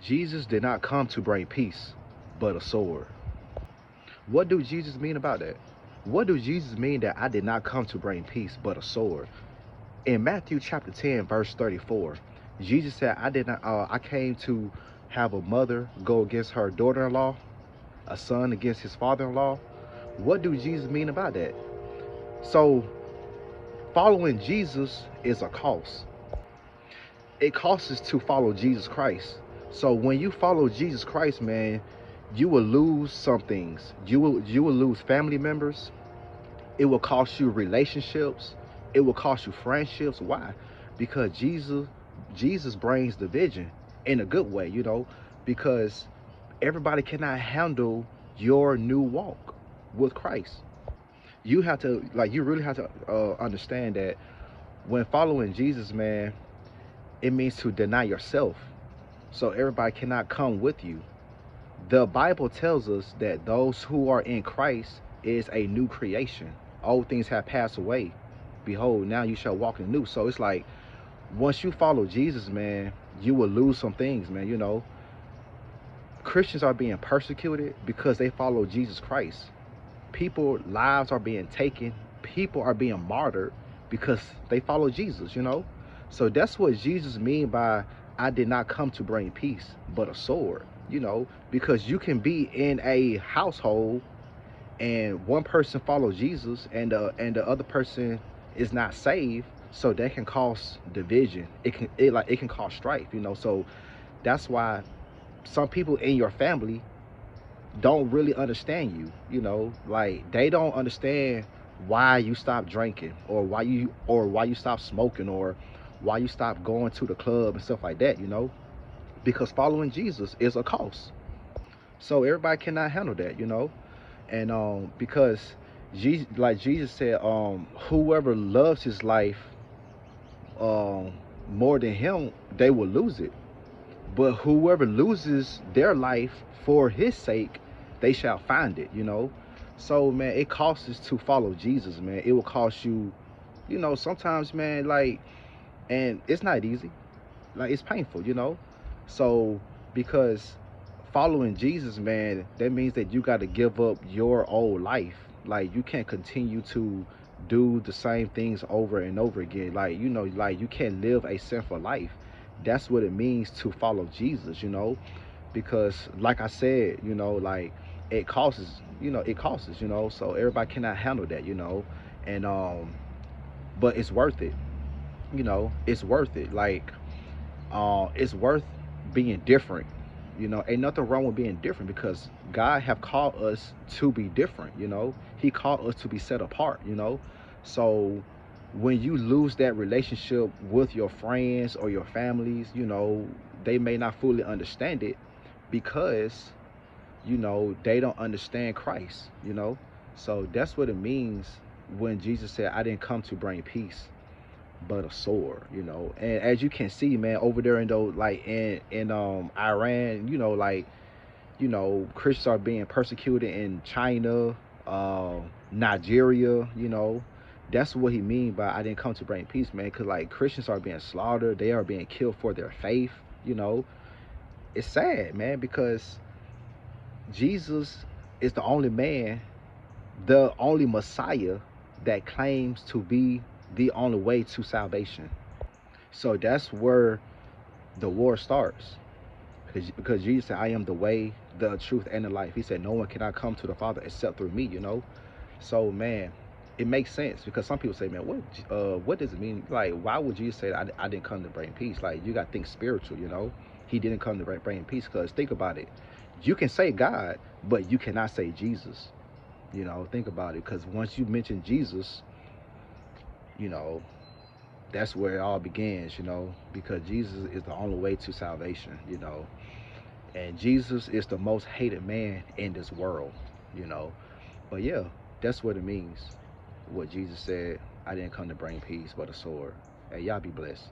Jesus did not come to bring peace, but a sword. What do Jesus mean about that? What do Jesus mean that I did not come to bring peace, but a sword? In Matthew chapter 10, verse 34, Jesus said, I came to have a mother go against her daughter-in-law, a son against his father-in-law. What do Jesus mean about that? So following Jesus is a cost. It costs us to follow Jesus Christ. So when you follow Jesus Christ, man, you will lose some things. You will lose family members. It will cost you relationships. It will cost you friendships. Why? Because Jesus brings division in a good way, because everybody cannot handle your new walk with Christ. You really have to understand that when following Jesus, man, it means to deny yourself. So everybody cannot come with you. The Bible tells us that those who are in Christ is a new creation. Old things have passed away. Behold, now you shall walk in new. So it's like once you follow Jesus, man, you will lose some things, man. Christians are being persecuted because they follow Jesus Christ. People lives are being taken. People are being martyred because they follow Jesus. So that's what Jesus mean by I did not come to bring peace but a sword. Because you can be in a household and one person follows Jesus and the other person is not saved, so that can cause division. It can cause strife. So that's why some people in your family don't really understand you. Like they don't understand why you stop drinking, or why you stop smoking, or why you stop going to the club and stuff like that. Because following Jesus is a cost. So everybody cannot handle that. And because Jesus said, whoever loves his life um more than him, they will lose it. But whoever loses their life for his sake, they shall find it. So man, it costs us to follow Jesus, man. It will cost you, sometimes, man, like, and it's not easy. Like, it's painful. So because following Jesus, man, that means that you got to give up your old life. Like, you can't continue to do the same things over and over again. Like, you can't live a sinful life. That's what it means to follow Jesus. Because like I said, like, it costs. So everybody cannot handle that. And but it's worth it. It's worth it. Like, it's worth being different. Ain't nothing wrong with being different, because God have called us to be different. He called us to be set apart. So when you lose that relationship with your friends or your families, they may not fully understand it, because they don't understand Christ. So that's what it means when Jesus said, I didn't come to bring peace but a sword. And as you can see, man, over there in those, like, in Iran, like, Christians are being persecuted in China, Nigeria. That's what he mean by I didn't come to bring peace, man. Because, like, Christians are being slaughtered, they are being killed for their faith. It's sad, man, because Jesus is the only man, the only Messiah that claims to be the only way to salvation. So that's where the war starts. Because Jesus said, I am the way, the truth, and the life. He said, no one cannot come to the Father except through me. So, man, it makes sense, because some people say, man, what does it mean? Like, why would Jesus say that I didn't come to bring peace? Like, you got to think spiritual. He didn't come to bring peace, because think about it. You can say God, but you cannot say Jesus. Think about it, because once you mention Jesus, you know, that's where it all begins, because Jesus is the only way to salvation. And Jesus is the most hated man in this world. But yeah, that's what it means. What Jesus said, I didn't come to bring peace but a sword. Hey, y'all be blessed.